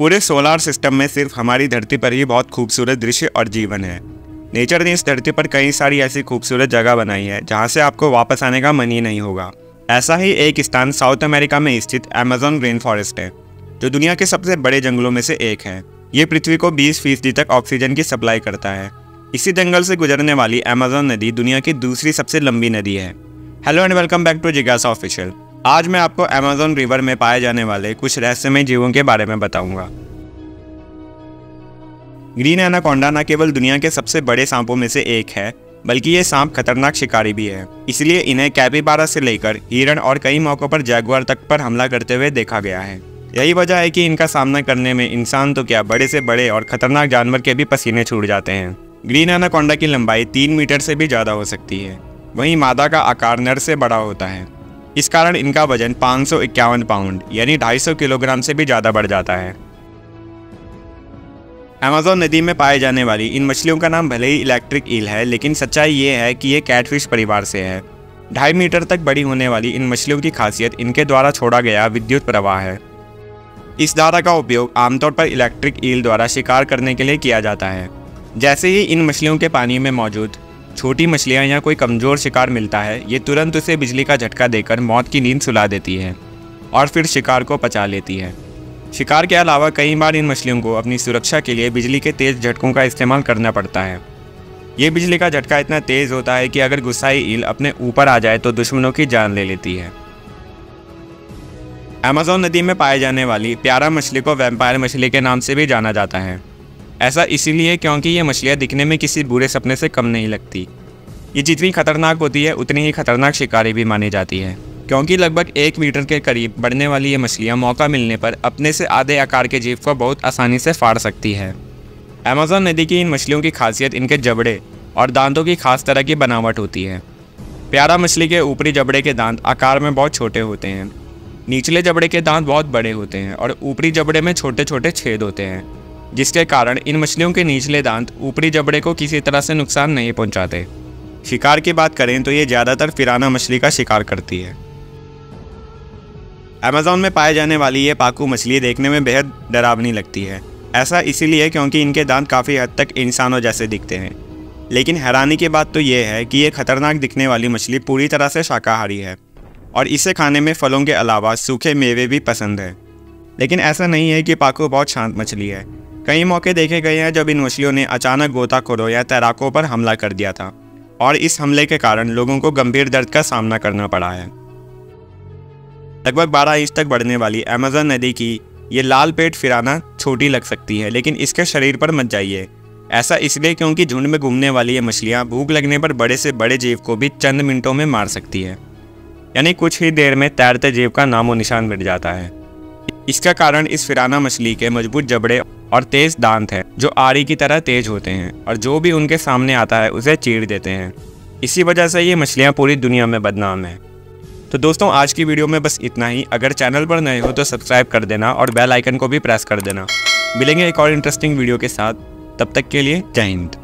पूरे solar system में सिर्फ हमारी धरती पर ही बहुत खूबसूरत दृश्य और जीवन है। नेचर ने इस धरती पर कई सारी ऐसी खूबसूरत जगह बनाई है जहाँ से आपको वापस आने का मन ही नहीं होगा। ऐसा ही एक स्थान साउथ अमेरिका में स्थित अमेज़न रेन फॉरेस्ट है, जो दुनिया के सबसे बड़े जंगलों में से एक है। ये पृथ्वी को 20% तक ऑक्सीजन की सप्लाई करता है। इसी जंगल से गुजरने वाली अमेज़न नदी दुनिया की दूसरी सबसे लंबी नदी है। Hello and welcome back to जिज्ञासा ऑफिशियल। आज मैं आपको अमेज़न रिवर में पाए जाने वाले कुछ रहस्यमय जीवों के बारे में बताऊंगा। ग्रीन एनाकोंडा न केवल दुनिया के सबसे बड़े सांपों में से एक है, बल्कि ये सांप खतरनाक शिकारी भी है। इसलिए इन्हें कैपिबारा से लेकर हिरण और कई मौकों पर जैगुआर तक पर हमला करते हुए देखा गया है। यही वजह है कि इनका सामना करने में इंसान तो क्या, बड़े से बड़े और खतरनाक जानवर के भी पसीने छूट जाते हैं। ग्रीन एनाकोंडा की लंबाई 3 मीटर से भी ज़्यादा हो सकती है। वहीं मादा का आकार नर से बड़ा होता है। इस कारण इनका वजन 551 पाउंड यानी 250 किलोग्राम से भी ज़्यादा बढ़ जाता है। अमेज़न नदी में पाए जाने वाली इन मछलियों का नाम भले ही इलेक्ट्रिक ईल है, लेकिन सच्चाई ये है कि ये कैटफिश परिवार से है। 2.5 मीटर तक बड़ी होने वाली इन मछलियों की खासियत इनके द्वारा छोड़ा गया विद्युत प्रवाह है। इस धारा का उपयोग आमतौर पर इलेक्ट्रिक ईल द्वारा शिकार करने के लिए किया जाता है। जैसे ही इन मछलियों के पानी में मौजूद छोटी मछलियाँ या कोई कमज़ोर शिकार मिलता है, ये तुरंत उसे बिजली का झटका देकर मौत की नींद सुला देती है और फिर शिकार को पचा लेती है। शिकार के अलावा कई बार इन मछलियों को अपनी सुरक्षा के लिए बिजली के तेज़ झटकों का इस्तेमाल करना पड़ता है। ये बिजली का झटका इतना तेज़ होता है कि अगर गुस्साई ईल अपने ऊपर आ जाए तो दुश्मनों की जान ले लेती है। अमेज़न नदी में पाए जाने वाली प्यारा मछली को वैम्पायर मछली के नाम से भी जाना जाता है। ऐसा इसीलिए क्योंकि ये मछलियाँ दिखने में किसी बुरे सपने से कम नहीं लगती। ये जितनी खतरनाक होती है उतनी ही खतरनाक शिकारी भी मानी जाती है, क्योंकि लगभग 1 मीटर के करीब बढ़ने वाली ये मछलियाँ मौका मिलने पर अपने से आधे आकार के जीव को बहुत आसानी से फाड़ सकती है। अमेज़न नदी की इन मछलियों की खासियत इनके जबड़े और दांतों की खास तरह की बनावट होती है। प्यारा मछली के ऊपरी जबड़े के दांत आकार में बहुत छोटे होते हैं। निचले जबड़े के दांत बहुत बड़े होते हैं और ऊपरी जबड़े में छोटे छोटे छेद होते हैं, जिसके कारण इन मछलियों के निचले दांत ऊपरी जबड़े को किसी तरह से नुकसान नहीं पहुंचाते। शिकार की बात करें तो ये ज़्यादातर पिराना मछली का शिकार करती है। अमेज़न में पाए जाने वाली ये पाकू मछली देखने में बेहद डरावनी लगती है। ऐसा इसीलिए क्योंकि इनके दांत काफ़ी हद तक इंसानों जैसे दिखते हैं। लेकिन हैरानी की बात तो ये है कि ये खतरनाक दिखने वाली मछली पूरी तरह से शाकाहारी है और इसे खाने में फलों के अलावा सूखे मेवे भी पसंद है। लेकिन ऐसा नहीं है कि पाकू बहुत शांत मछली है। कई मौके देखे गए हैं जब इन मछलियों ने अचानक गोताखोरों या तैराकों पर हमला कर दिया था और इस हमले के कारण लोगों को गंभीर दर्द का सामना करना पड़ा है। लगभग 12 इंच तक बढ़ने वाली अमेज़न नदी की ये लाल पेट फिराना छोटी लग सकती है, लेकिन इसके शरीर पर मत जाइए। ऐसा इसलिए क्योंकि झुंड में घूमने वाली ये मछलियाँ भूख लगने पर बड़े से बड़े जीव को भी चंद मिनटों में मार सकती है, यानी कुछ ही देर में तैरते जीव का नामो निशान मिट जाता है। इसका कारण इस फिराना मछली के मजबूत जबड़े और तेज दांत है, जो आरी की तरह तेज होते हैं और जो भी उनके सामने आता है उसे चीर देते हैं। इसी वजह से ये मछलियाँ पूरी दुनिया में बदनाम है। तो दोस्तों, आज की वीडियो में बस इतना ही। अगर चैनल पर नए हो तो सब्सक्राइब कर देना और बेल आइकन को भी प्रेस कर देना। मिलेंगे एक और इंटरेस्टिंग वीडियो के साथ, तब तक के लिए जय हिंद।